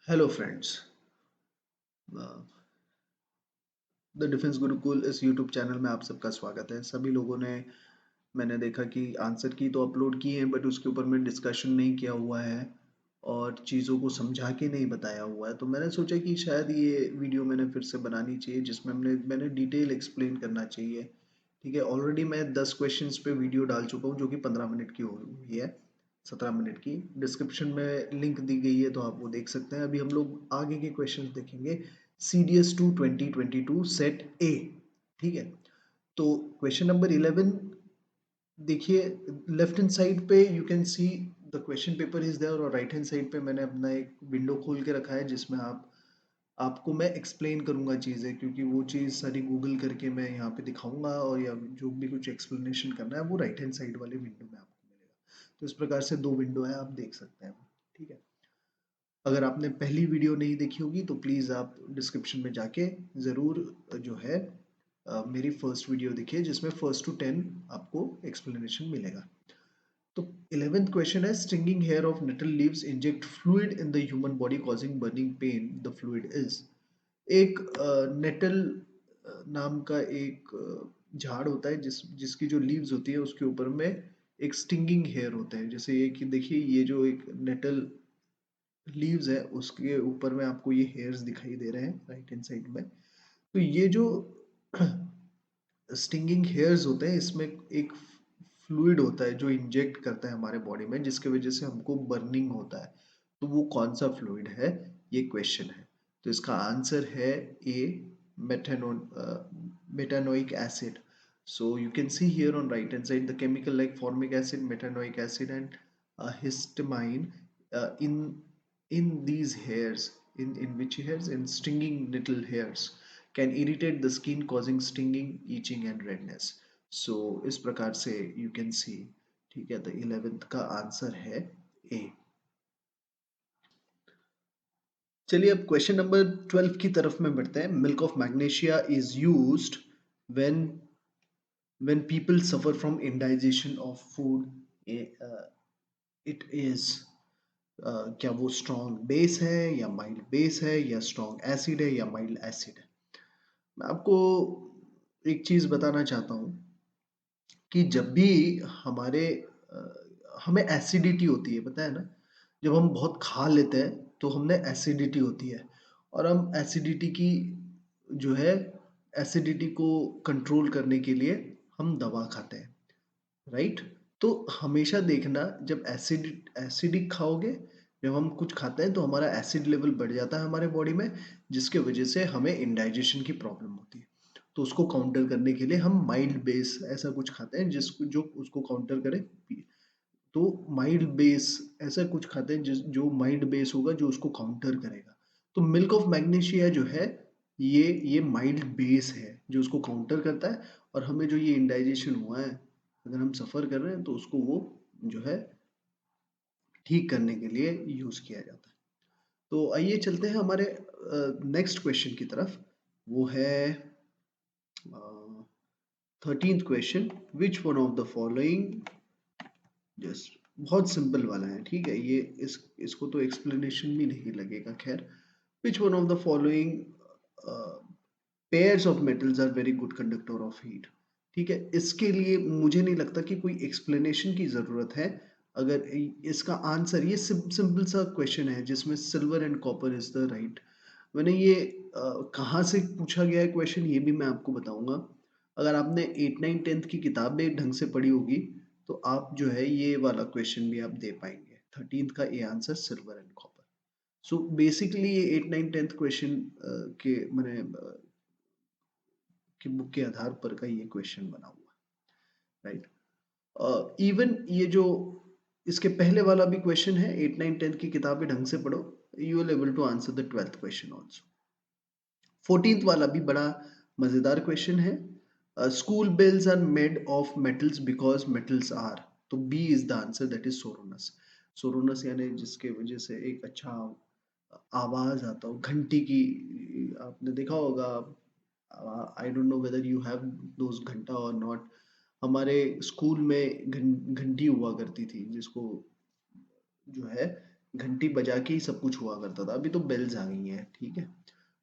Hello friends. The defence Gurukul इस YouTube channel में आप सबका स्वागत है। सभी लोगों ने मैंने देखा कि आंसर की तो अपलोड की है, बट उसके ऊपर में डिस्कशन नहीं किया हुआ है और चीज़ों को समझा के नहीं बताया हुआ है। तो मैंने सोचा कि शायद ये वीडियो मैंने फिर से बनानी चाहिए, जिसमें मैंने डिटेल एक्सप्लेन करना चाहिए। ठीक है, ऑलरेडी मैं 10 क्वेश्चंस पे वीडियो डाल चुका हूँ, जो कि 15 मिनट की हुई है, 17 मिनट की। डिस्क्रिप्शन में लिंक दी गई है, तो आप वो देख सकते हैं। अभी हम लोग आगे के क्वेश्चंस देखेंगे। CDS 2 2022 set A. ठीक है, तो क्वेश्चन नंबर 11 देखिए। लेफ्ट हैंड साइड पे you can see the question paper is there, और राइट हैंड साइड पे मैंने अपना एक विंडो खोल के रखा है, जिसमें आपको मैं एक्सप्लेन करूंगा चीज़ें, क्योंकि वो चीज़ सारी गूगल करके मैं यहाँ पे दिखाऊंगा, और या जो भी कुछ एक्सप्लेनेशन करना है वो राइट हैंड साइड वाले विंडो में आपको मिलेगा। तो इस प्रकार से दो विंडो है, आप देख सकते हैं। ठीक है, अगर आपने पहली वीडियो नहीं देखी होगी तो प्लीज़ आप डिस्क्रिप्शन में जाके ज़रूर जो है मेरी फर्स्ट वीडियो देखिए, जिसमें फर्स्ट टू 10 आपको एक्सप्लेनेशन मिलेगा। तो 11th क्वेश्चन है, stinging hair of nettle leaves inject fluid in the human body causing burning pain, the fluid is. एक नेटल नाम का एक झाड़ होता है, जिसकी जो लीव्स होती है उसके ऊपर में एक स्टिंगिंग हेयर होता है। जैसे ये कि देखिए, ये जो एक नेटल लीव्स है उसके ऊपर में आपको ये हेयर्स दिखाई दे रहे हैं राइट हैंड साइड में। तो ये जो स्टिंगिंग हेयर्स होते हैं, इसमें एक फ्लूइड होता है जो इंजेक्ट करता है हमारे बॉडी में, जिसके वजह से हमको बर्निंग होता है। तो वो कौन सा फ्लूइड है, ये क्वेश्चन है। तो इसका आंसर है ए, मेथानोन मेटानोइक acid. So you can see here on right hand side the chemical like formic acid, metanoic acid, and histamine in these hairs, in which hairs, in stinging little hairs, can irritate the skin causing stinging, itching and redness. So इस प्रकार से you can see। ठीक है, तो 11th का answer है ए। चलिए अब क्वेश्चन नंबर 12 की तरफ में बढ़ते हैं। Milk of magnesia is used when people suffer from indigestion of food, it is क्या वो स्ट्रॉन्ग बेस है या माइल्ड बेस है, या स्ट्रॉन्ग एसिड है या माइल्ड एसिड है। मैं आपको एक चीज बताना चाहता हूँ कि जब भी हमारे हमें एसिडिटी होती है, पता है ना, जब हम बहुत खा लेते हैं तो हमने एसिडिटी होती है, और हम एसिडिटी की जो है एसिडिटी को कंट्रोल करने के लिए हम दवा खाते हैं, राइट। तो हमेशा देखना, जब एसिडिक खाओगे, जब हम कुछ खाते हैं तो हमारा एसिड लेवल बढ़ जाता है हमारे बॉडी में, जिसके वजह से हमें इंडाइजेशन की प्रॉब्लम होती है। तो उसको काउंटर करने के लिए हम माइल्ड बेस ऐसा कुछ खाते हैं जिसको जो उसको काउंटर करे। तो माइल्ड बेस ऐसा कुछ खाते हैं जो माइल्ड बेस होगा, जो उसको काउंटर करेगा। तो मिल्क ऑफ मैग्नीशिया जो है, ये माइल्ड बेस है जो उसको काउंटर करता है, और हमें जो ये इंडाइजेशन हुआ है, अगर हम सफ़र कर रहे हैं, तो उसको वो जो है ठीक करने के लिए यूज़ किया जाता है। तो आइए चलते हैं हमारे नेक्स्ट क्वेश्चन की तरफ। वो है 13th question, which one of the following, just बहुत सिंपल वाला है। ठीक है, ये इसको तो एक्सप्लेनेशन भी नहीं लगेगा, खैर। Which one of the following pairs of metals are very good conductor of heat. ठीक है, इसके लिए मुझे नहीं लगता कि कोई एक्सप्लेनेशन की ज़रूरत है। अगर इसका आंसर, ये सिंपल सा क्वेश्चन है जिसमें silver and copper is the right. मैंने ये कहाँ से पूछा गया है क्वेश्चन, ये भी मैं आपको बताऊंगा। अगर आपने 8 9 10th की किताबें ढंग से पढ़ी होगी, तो आप जो है ये वाला क्वेश्चन भी आप दे पाएंगे। 13th का A answer silver and copper. So basically ये 8 9 10th क्वेश्चन के मैंने की बुक के आधार पर का ये क्वेश्चन बना हुआ है, राइट। इवन ये जो इसके पहले वाला भी क्वेश्चन है, 8 9 10th की किताबें ढंग से पढ़ो, you will able to answer the 12th question also. 14th वाला भी बड़ा मजेदार क्वेश्चन है। School bells are made of metals because metals are. तो B is the answer, that is sonorous. Sonorous यानी जिसके वजह से एक अच्छा आवाज आता हो घंटी की। आपने देखा होगा, I don't know whether you have those घंटा और नॉट। हमारे स्कूल में घंटी हुआ करती थी, जिसको जो है घंटी बजा के ही सब कुछ हुआ करता था, अभी तो बेल्स आ गई हैं, ठीक है।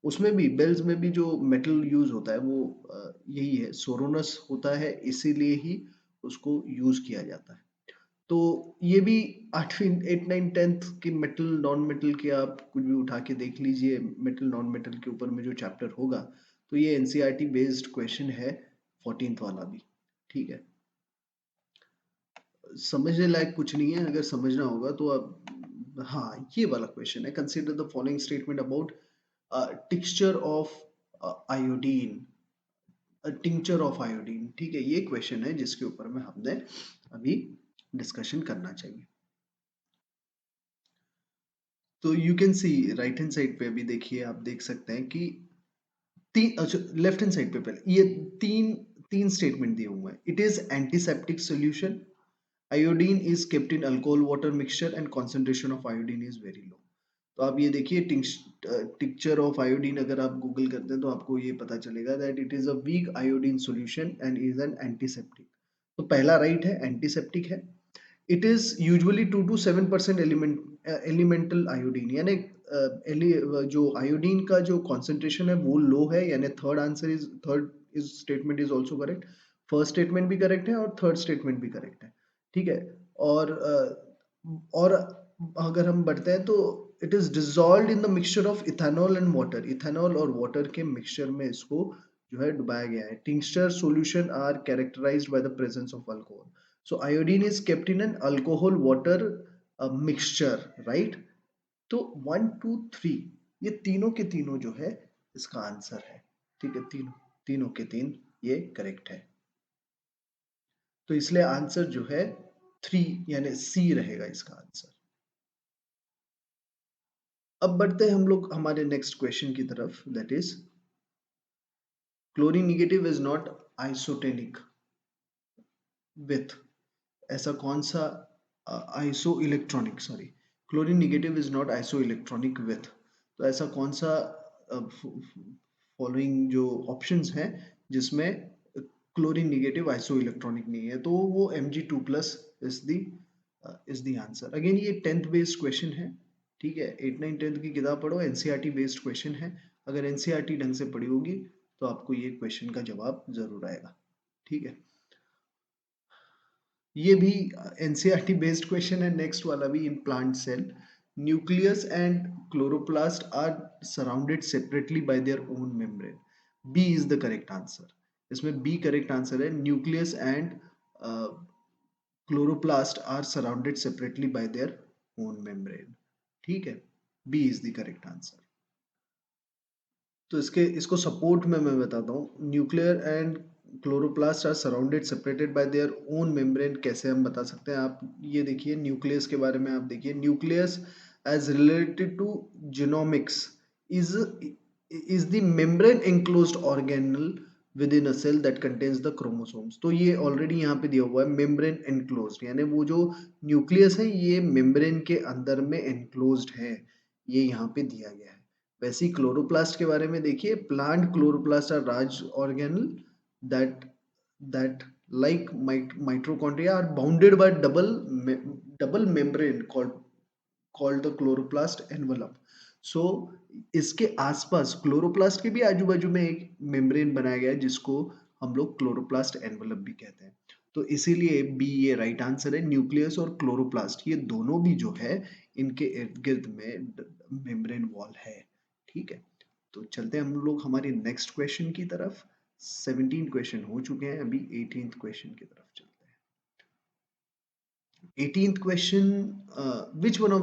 उसमें भी बेल्स में भी जो मेटल यूज होता है वो यही है, सोरोनस होता है, इसीलिए ही उसको यूज किया जाता है। तो ये भी 8वीं 8 9 10th की मेटल नॉन मेटल के आप कुछ भी उठा के देख लीजिए, मेटल नॉन मेटल के ऊपर में जो चैप्टर होगा, तो ये एनसीईआरटी बेस्ड क्वेश्चन है 14th वाला भी, ठीक है। समझने लायक कुछ नहीं है, अगर समझना होगा तो आप, हाँ ये वाला क्वेश्चन है, consider the following statement about tincture of iodine, tincture of iodine, ठीक है। ये क्वेश्चन है जिसके ऊपर में हमने अभी डिस्कशन करना चाहिए। तो you can C right hand side पे अभी देखिए, आप देख सकते हैं कि तीन, अच्छा लेफ्ट हैंड साइड पे पहले ये तीन तीन स्टेटमेंट दिए हुए हैं। It is antiseptic solution, iodine is kept in alcohol water mixture and concentration of iodine is very low. तो आप ये देखिए टिक्चर ऑफ आयोडीन अगर आप गूगल करते हैं तो आपको ये पता चलेगा that it is a weak iodine solution and is an antiseptic. तो पहला राइट है, एंटीसेप्टिक है। It is usually 2 to 7% elemental iodine, यानी जो आयोडीन का जो कॉन्सेंट्रेशन है वो लो है, यानी third is statement is also correct. First statement भी करेक्ट है और थर्ड स्टेटमेंट भी करेक्ट है, ठीक है। और और अगर हम बढ़ते हैं तो it is dissolve in the mixture of ethanol and water, ethanol और वाटर के मिक्सचर में इसको जो है डुबाया गया है। Tincture solution are characterized by the presence of alcohol. So iodine is kept in an alcohol water mixture, right? तो 1 2 3 ये तीनों के तीनों जो है इसका आंसर है, ठीक है। तीनों तीनों के तीन ये करेक्ट है, तो इसलिए आंसर जो है 3 यानी सी रहेगा इसका आंसर। अब बढ़ते हैं हम लोग हमारे नेक्स्ट क्वेश्चन की तरफ, that is chlorine negative is not isotonic with, ऐसा कौन सा isoelectronic, sorry, chlorine negative is not isoelectronic with, तो ऐसा कौन सा फॉलोइंग जो ऑप्शंस हैं जिसमें क्लोरीन निगेटिव आइसो इलेक्ट्रॉनिक नहीं है, तो वो Mg2+ is the answer. Again ये 10th बेस्ड क्वेश्चन है, ठीक है। 8 9 10th की किताब पढ़ो, एनसीईआरटी बेस्ड क्वेश्चन है। अगर एनसीईआरटी ढंग से पढ़ी होगी तो आपको ये क्वेश्चन का जवाब जरूर आएगा, ठीक है। ये भी एनसीईआरटी बेस्ड क्वेश्चन है, नेक्स्ट वाला भी। In plant cell nucleus and chloroplast are surrounded separately by their own membrane, B is the correct answer. इसमें बी करेक्ट आंसर है, nucleus and chloroplast are surrounded separately by their own membrane, ठीक है। B is the correct answer. तो इसको support में मैं बताता हूँ, nuclear and chloroplast are surrounded separated by their own membrane, कैसे हम बता सकते हैं। आप ये देखिए न्यूक्लियस के बारे में, आप देखिए nucleus as related to genomics is is the membrane enclosed organelle within a cell that contains the chromosomes. तो ये ऑलरेडी यहाँ पे दिया हुआ है मेम्ब्रेन एनक्लोज्ड, यानी वो जो न्यूक्लियस है ये मेम्ब्रेन के अंदर में एनक्लोज्ड है, ये यहाँ पे दिया गया है। वैसे ही क्लोरोप्लास्ट के बारे में देखिए, plant chloroplast are large organelle that that like mitochondria are bounded by double membrane called the chloroplast envelope. So इसके आसपास क्लोरोप्लास्ट के भी आजू बाजू में एक मेम्ब्रेन बनाया गया है जिसको हम लोग क्लोरोप्लास्ट एनवेलप भी कहते हैं। तो इसीलिए बी ये राइट आंसर है। न्यूक्लियस और क्लोरोप्लास्ट ये दोनों भी जो है इनके इर्द गिर्द में मेम्ब्रेन वॉल है, ठीक है। तो चलते हैं हम लोग हमारी नेक्स्ट क्वेश्चन की तरफ। 17 क्वेश्चन हो चुके हैं, अभी 18th क्वेश्चन की तरफ चलते हैं। 18th question, which one of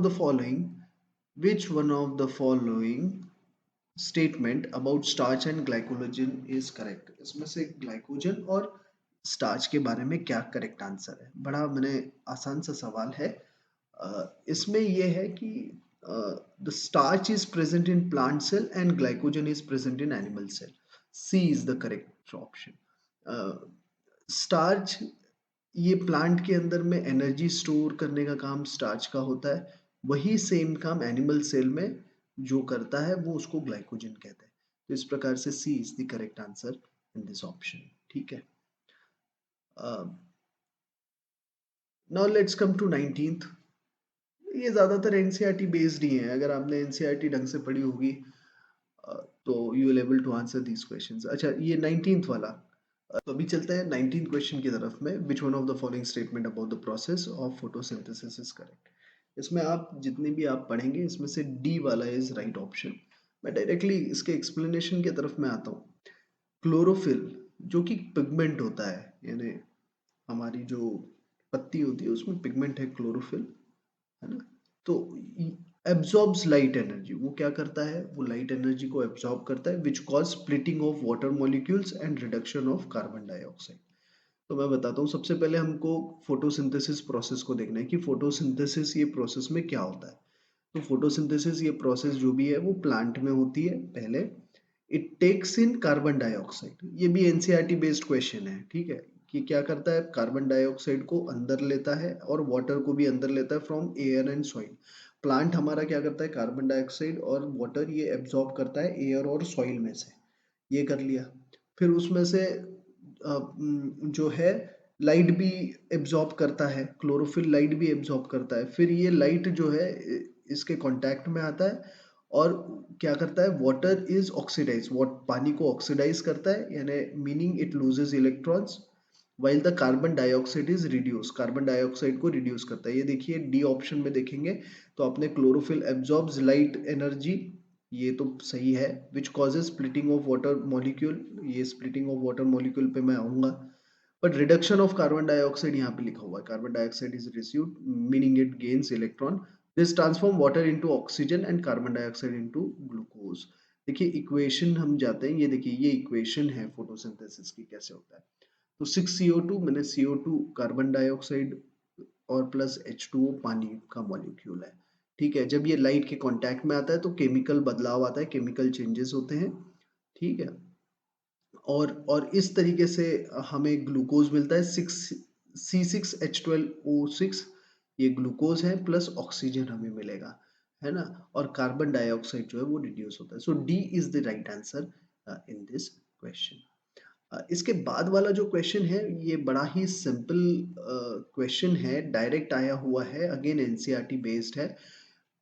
the following statement about starch and glycogen is correct? इसमें से ग्लाइकोजन और स्टार्च के बारे में क्या करेक्ट आंसर है? बड़ा मैंने आसान सा सवाल है। इसमें यह है कि the starch is present in plant cell and glycogen is present in animal cell. C is the correct option. Starch ये प्लांट के अंदर में एनर्जी स्टोर करने का काम स्टार्च का होता है, वही सेम काम एनिमल सेल में जो करता है वो उसको ग्लाइकोजन कहते हैं। तो इस प्रकार से C is the correct answer in this option, ठीक है। Now let's come to 19th। ये ज़्यादातर एनसीईआरटी बेस्ड ही हैं। अगर आपने एनसीईआरटी ढंग से पढ़ी होगी अ, तो you will able to answer these questions. अच्छा, ये 19th वाला। तो अभी चलते हैं 19th क्वेश्चन की तरफ में। विच one of the following statement about the process of photosynthesis is correct. इसमें आप जितनी भी आप पढ़ेंगे इसमें से डी वाला इज राइट ऑप्शन। मैं डायरेक्टली इसके एक्सप्लेनेशन की तरफ में आता हूँ। क्लोरोफिल जो कि पिगमेंट होता है, यानी हमारी जो पत्ती होती है उसमें पिगमेंट है क्लोरोफिल, है ना। तो एब्जॉर्ब्स लाइट एनर्जी, वो क्या करता है, वो लाइट एनर्जी को एब्जॉर्ब करता है, which cause splitting of water molecules and reduction of carbon dioxide. तो मैं बताता हूँ, सबसे पहले हमको फोटोसिंथेसिस प्रोसेस को देखना है कि फोटोसिंथेसिस ये प्रोसेस में क्या होता है। तो फोटोसिंथेसिस ये प्रोसेस जो भी है वो प्लांट में होती है। पहले it takes in carbon dioxide, ये भी एनसीईआरटी बेस्ड क्वेश्चन है, ठीक है। कि क्या करता है, कार्बन डाइऑक्साइड को अंदर लेता है और वाटर को भी अंदर लेता है from air and soil. Plant हमारा क्या करता है, कार्बन डाइऑक्साइड और वाटर ये एब्जॉर्ब करता है एयर और सॉइल में से। ये कर लिया। फिर उसमें से जो है लाइट भी एब्जॉर्ब करता है, क्लोरोफिल लाइट भी एब्जॉर्ब करता है। फिर ये लाइट जो है इसके कांटेक्ट में आता है और क्या करता है, वाटर इज ऑक्सीडाइज, पानी को ऑक्सीडाइज करता है, यानी meaning it loses electrons, while the carbon dioxide is reduce, carbon dioxide को रिड्यूस करता है। ये देखिए डी ऑप्शन में देखेंगे तो अपने क्लोरोफिल एब्जॉर्ब्स लाइट एनर्जी, ये तो सही है। Which causes splitting of water molecule, ये स्प्लिटिंग ऑफ वाटर मॉलिक्यूल पे मैं आऊंगा। But reduction of carbon dioxide यहाँ पे लिखा हुआ है, carbon dioxide is received meaning it gains electron, this transform water into oxygen and carbon dioxide into glucose. देखिए इक्वेशन हम जाते हैं, ये देखिए ये इक्वेशन है फोटोसिंथेसिस की, कैसे होता है। तो 6CO2 मैंने CO2 कार्बन डाइऑक्साइड और प्लस H2O पानी का मॉलिक्यूल है, ठीक है। जब ये लाइट के कांटेक्ट में आता है तो केमिकल बदलाव आता है, केमिकल चेंजेस होते हैं, ठीक है। और इस तरीके से हमें ग्लूकोज मिलता है, 6C6H12O6, ये ग्लूकोज है, प्लस ऑक्सीजन हमें मिलेगा, है ना। और कार्बन डाइऑक्साइड जो है वो रिड्यूस होता है। So D is the right answer in this question. इसके बाद वाला जो क्वेश्चन है ये बड़ा ही सिंपल क्वेश्चन है, डायरेक्ट आया हुआ है, अगेन एनसीईआरटी बेस्ड है।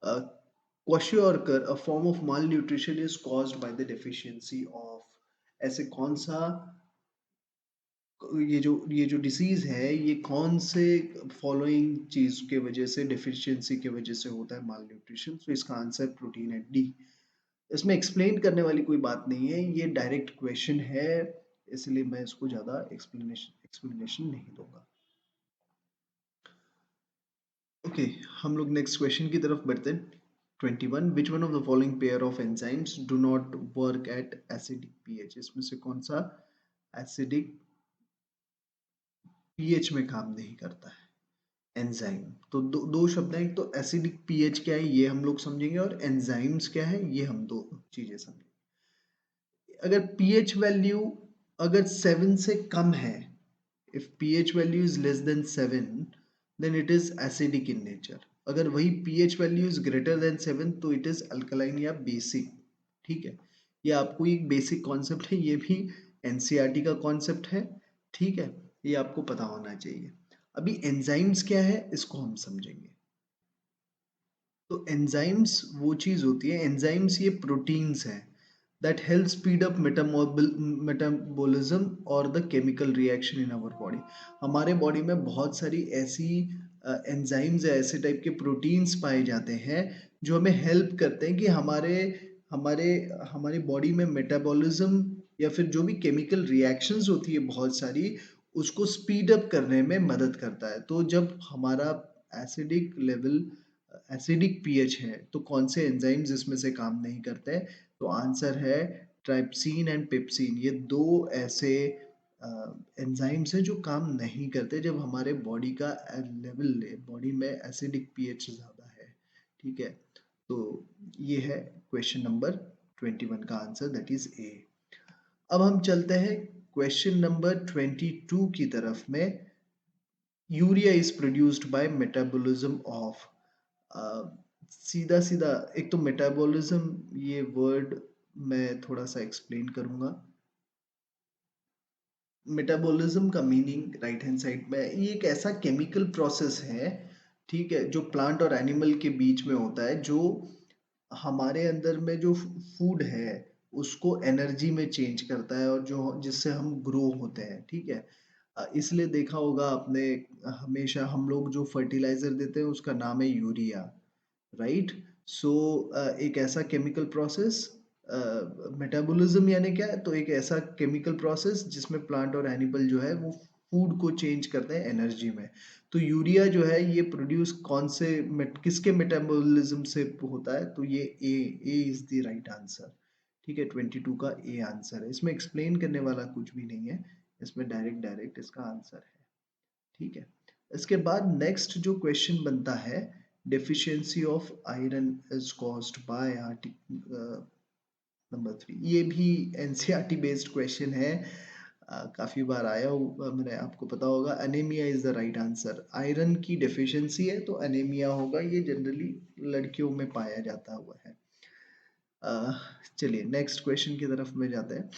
Question, a form of malnutrition is caused by the deficiency of, ऐसे कौन सा, ये जो डिसीज है ये कौन से फॉलोइंग चीज के वजह से, डेफिशिएंसी के वजह से होता है माल न्यूट्रिशन। तो इसका आंसर प्रोटीन है, डी। इसमें एक्सप्लेन करने वाली कोई बात नहीं है, ये डायरेक्ट क्वेश्चन है, इसलिए मैं इसको ज्यादा एक्सप्लेनेशन नहीं दूंगा। ओके, हम लोग नेक्स्ट क्वेश्चन की तरफ बढ़ते हैं। 21, विच one of the following pair of enzymes do not work at acidic pH, इसमें से कौन सा एसिडिक पीएच में काम नहीं करता है। एंजाइम तो दो शब्द हैं, एक तो एसिडिक पीएच क्या है ये हम लोग समझेंगे, और एंजाइम्स क्या है ये हम दो चीजें समझेंगे। अगर पीएच वैल्यू अगर 7 से कम है, if pH value is less than 7 then it is acidic in nature, अगर वही pH value is greater than 7 तो it is alkaline या basic, ठीक है। ये आपको एक बेसिक कॉन्सेप्ट है, ये भी एनसीईआरटी का कॉन्सेप्ट है, ठीक है। ये आपको पता होना चाहिए। अभी एंजाइम्स क्या है इसको हम समझेंगे। तो एंजाइम्स वो चीज होती है, एंजाइम्स ये प्रोटीन्स हैं that help speed up metabolism और the chemical reaction in our body। हमारे बॉडी में बहुत सारी ऐसी एंजाइम्स या ऐसे टाइप के प्रोटीन्स पाए जाते हैं जो हमें हेल्प करते हैं कि हमारे हमारे हमारी बॉडी में मेटाबॉलिज्म या फिर जो भी केमिकल रिएक्शंस होती है बहुत सारी, उसको स्पीड अप करने में मदद करता है। तो जब हमारा एसिडिक लेवल, एसिडिक पीएच है तो कौन से एंजाइम्स इसमें से काम नहीं करते हैं। तो आंसर है ट्राइप्सिन एंड पेप्सिन, ये दो ऐसे एंजाइम्स हैं जो काम नहीं करते जब हमारे बॉडी का लेवल, बॉडी में एसिडिक पीएच ज़्यादा है, ठीक है। तो ये है क्वेश्चन नंबर 21 का आंसर, दैट इज ए। अब हम चलते हैं क्वेश्चन नंबर 22 की तरफ में। Urea is produced by metabolism of, सीधा सीधा एक तो मेटाबॉलिज्म ये वर्ड मैं थोड़ा सा एक्सप्लेन करूंगा। मेटाबॉलिज्म का मीनिंग राइट हैंड साइड में, ये एक ऐसा केमिकल प्रोसेस है ठीक है? जो प्लांट और एनिमल के बीच में होता है, जो हमारे अंदर में जो फूड है, उसको एनर्जी में चेंज करता है और जो जिससे हम ग्रो होते हैं, ठीक है? इसलिए देखा होगा आपने, हमेशा हम लोग जो फर्टिलाइज़र देते हैं उसका नाम है यूरिया, राइट? सो एक ऐसा केमिकल प्रोसेस, मेटाबॉलिज्म यानी क्या है? तो एक ऐसा केमिकल प्रोसेस जिसमें प्लांट और एनिमल जो है वो फूड को चेंज करते हैं एनर्जी में। तो यूरिया जो है ये प्रोड्यूस कौन से किसके मेटाबॉलिज्म से होता है? तो ये ए इज द राइट आंसर। ठीक है, 22 का ए आंसर है। इसमें एक्सप्लेन करने वाला कुछ भी नहीं है, इसमें डायरेक्ट डायरेक्ट इसका आंसर है। ठीक है, इसके बाद नेक्स्ट जो क्वेश्चन बनता है, deficiency of iron is caused by number 3। ये भी एनसीईआरटी बेस्ड क्वेश्चन है, काफी बार आया हुआ, मैंने आपको पता होगा। Anaemia is the right answer. Iron की डेफिशिएंसी है तो अनेमिया होगा, ये जनरली लड़कियों में पाया जाता हुआ है। चलिए नेक्स्ट क्वेश्चन की तरफ में जाते हैं।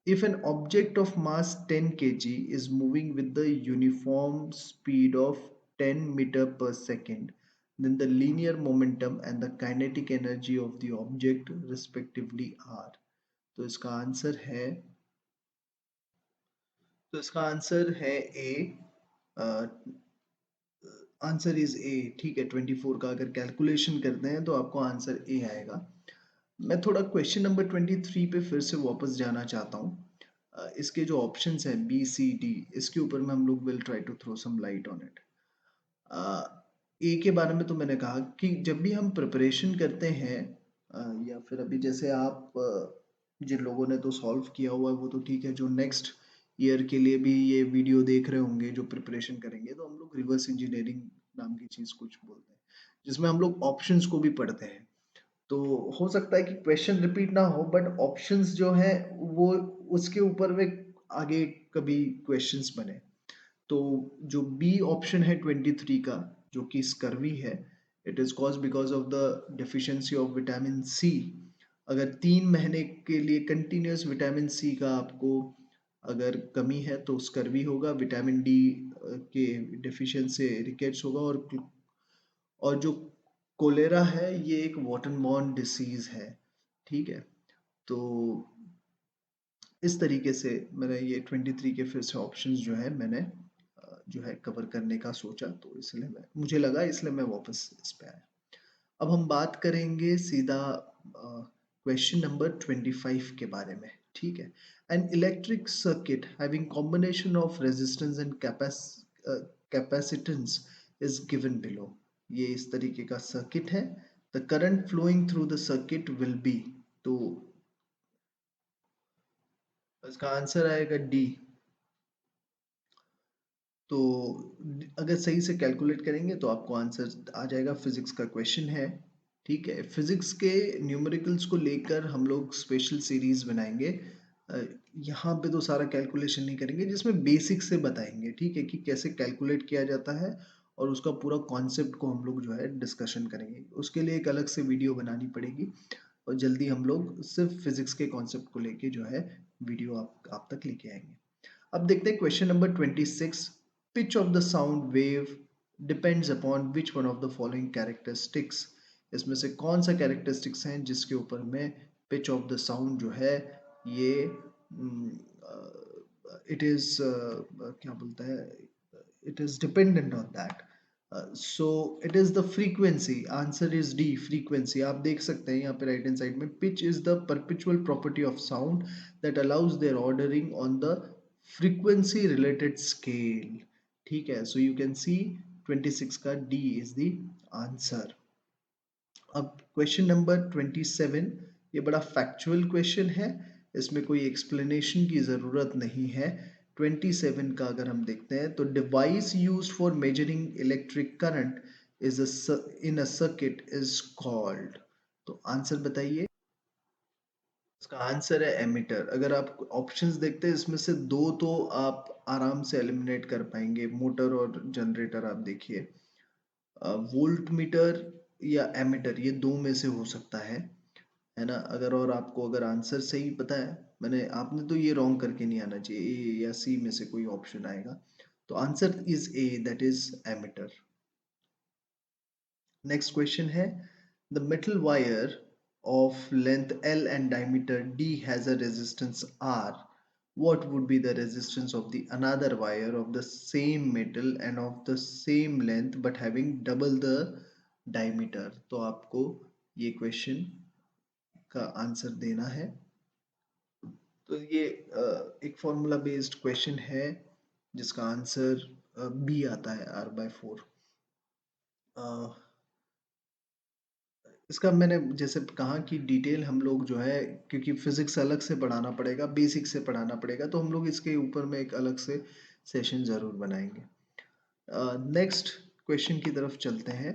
If an object of mass 10 kg is moving with the uniform speed of 10 meter per second, then the linear momentum and the kinetic energy of the object respectively are। तो इसका answer है, ए। Answer is ए। ठीक है, 24 का अगर calculation करते हैं तो आपको आंसर ए आएगा। मैं थोड़ा क्वेश्चन नंबर 23 पे फिर से वापस जाना चाहता हूँ। इसके जो ऑप्शंस हैं बी सी डी, इसके ऊपर में हम लोग will try to throw some light on it. A के बारे में तो मैंने कहा कि जब भी हम प्रिपरेशन करते हैं, या फिर अभी जैसे आप, जिन लोगों ने तो सॉल्व किया हुआ है वो तो ठीक है, जो नेक्स्ट ईयर के लिए भी ये वीडियो देख रहे होंगे जो प्रिपरेशन करेंगे, तो हम लोग रिवर्स इंजीनियरिंग नाम की चीज़ कुछ बोलते हैं, जिसमें हम लोग ऑप्शंस को भी पढ़ते हैं। तो हो सकता है कि क्वेश्चन रिपीट ना हो, बट ऑप्शंस जो है वो उसके ऊपर में आगे कभी क्वेश्चंस बने। तो जो बी ऑप्शन है 23 का, जो कि स्कर्वी है, it is cause because of the deficiency of vitamin C. अगर 3 महीने के लिए कंटिन्यूस विटामिन सी का आपको अगर कमी है तो स्कर्वी होगा। विटामिन डी के डेफिशिएंसी से रिकेट्स होगा। और जो कोलेरा है ये एक वाटर बॉर्न डिसीज है। ठीक है, तो इस तरीके से मैंने ये 23 के फिर से ऑप्शंस जो है मैंने जो है कवर करने का सोचा, तो इसलिए मुझे लगा, इसलिए मैं वापस इस पे आया। अब हम बात करेंगे सीधा क्वेश्चन नंबर 25 के बारे में। ठीक है, an electric circuit having combination of resistance and capacitance is given below. ये इस तरीके का सर्किट है। The current flowing through the circuit will be. तो इसका आंसर आएगा डी। तो अगर सही से कैलकुलेट करेंगे तो आपको आंसर आ जाएगा। फिजिक्स का क्वेश्चन है। ठीक है, फिजिक्स के न्यूमेरिकल्स को लेकर हम लोग स्पेशल सीरीज बनाएंगे। अ, यहाँ पे तो सारा कैलकुलेशन नहीं करेंगे, जिसमें बेसिक से बताएंगे, ठीक है, कि कैसे कैलकुलेट किया जाता है, और उसका पूरा कॉन्सेप्ट को हम लोग जो है डिस्कशन करेंगे। उसके लिए एक अलग से वीडियो बनानी पड़ेगी, और जल्दी हम लोग सिर्फ फिजिक्स के कॉन्सेप्ट को लेके जो है वीडियो आप तक लेके आएंगे। अब देखते हैं question number 26। Pitch of the sound wave depends upon which one of the following characteristics. इसमें से कौन सा कैरेक्टरिस्टिक्स हैं जिसके ऊपर में पिच ऑफ द साउंड जो है ये इट इज क्या बोलता है, it is dependent on that. So it is the frequency. Answer is D, frequency. आप देख सकते हैं यहाँ पे राइट हैंड साइड में, pitch is the perpetual property of sound that allows their ordering on the frequency related scale। ठीक है, so you can see 26 का D is the answer। अब क्वेश्चन नंबर 27, ये बड़ा फैक्चुअल क्वेश्चन है, इसमें कोई एक्सप्लेनेशन की ज़रूरत नहीं है। 27 का अगर हम देखते हैं तो device used for measuring electric current is in a circuit is called. तो आंसर बताइए। इसका आंसर है एमिटर। अगर आप ऑप्शंस देखते हैं इसमें से दो तो आप आराम से एलिमिनेट कर पाएंगे, मोटर और जनरेटर। आप देखिए, वोल्ट मीटर या एमिटर, ये दो में से हो सकता है ना। अगर और आपको अगर आंसर सही पता है, मैंने आपने तो ये रॉन्ग करके नहीं आना चाहिए, ए या सी में से कोई ऑप्शन आएगा। तो answer is A, that is emitter. Next question है, the metal wire of length L and diameter D has a resistance R. What would be the resistance of the another wire of the same metal and of the same length but having double the diameter? तो आपको ये question का answer देना है। तो ये एक formula based question है जिसका आंसर बी आता है R/4। इसका मैंने जैसे कहा कि डिटेल हम लोग जो है, क्योंकि फिजिक्स अलग से पढ़ाना पड़ेगा, बेसिक से पढ़ाना पड़ेगा, तो हम लोग इसके ऊपर में एक अलग से सेशन ज़रूर बनाएंगे। नेक्स्ट क्वेश्चन की तरफ चलते हैं।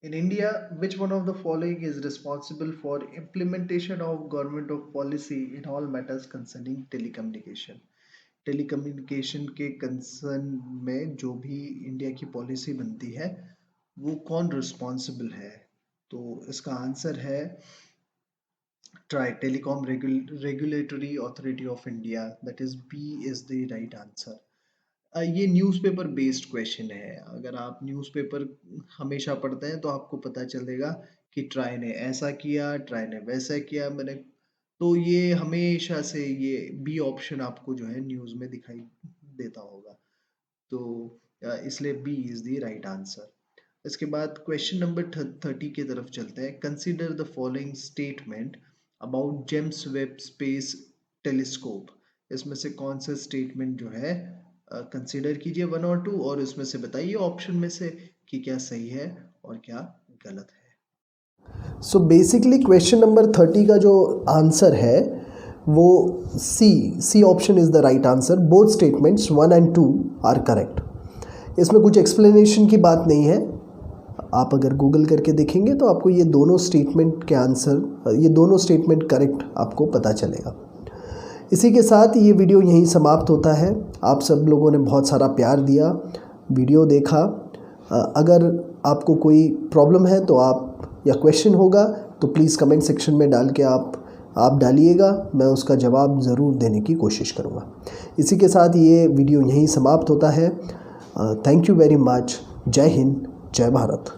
In India, which one of the following is responsible for implementation of government of policy in all matters concerning telecommunication? Telecommunication के कंसर्न में जो भी इंडिया की पॉलिसी बनती है वो कौन रिस्पॉन्सिबल है? तो इसका आंसर है TRAI, Telecom Regulatory Authority of India, that is B is the right answer. ये न्यूज़पेपर बेस्ड क्वेश्चन है। अगर आप न्यूज़पेपर हमेशा पढ़ते हैं तो आपको पता चलेगा कि ट्राई ने ऐसा किया, ट्राई ने वैसा किया। मैंने तो ये हमेशा से ये बी ऑप्शन आपको जो है न्यूज़ में दिखाई देता होगा। तो इसलिए B is the right answer. इसके बाद क्वेश्चन नंबर 30 की तरफ चलते हैं। Consider the following statement about James Webb Space Telescope. इसमें से कौन सा स्टेटमेंट जो है कंसीडर कीजिए 1 और 2 और इसमें से बताइए ऑप्शन में से कि क्या सही है और क्या गलत है। सो बेसिकली क्वेश्चन नंबर 30 का जो आंसर है वो C option is the right answer. Both statements 1 and 2 are correct. इसमें कुछ एक्सप्लेनेशन की बात नहीं है। आप अगर गूगल करके देखेंगे तो आपको ये दोनों स्टेटमेंट के आंसर, ये दोनों स्टेटमेंट करेक्ट आपको पता चलेगा। इसी के साथ ये वीडियो यहीं समाप्त होता है। आप सब लोगों ने बहुत सारा प्यार दिया, वीडियो देखा। अगर आपको कोई प्रॉब्लम है तो आप या क्वेश्चन होगा तो प्लीज़ कमेंट सेक्शन में डाल के आप डालिएगा, मैं उसका जवाब ज़रूर देने की कोशिश करूँगा। इसी के साथ ये वीडियो यहीं समाप्त होता है। Thank you very much. जय हिंद, जय भारत।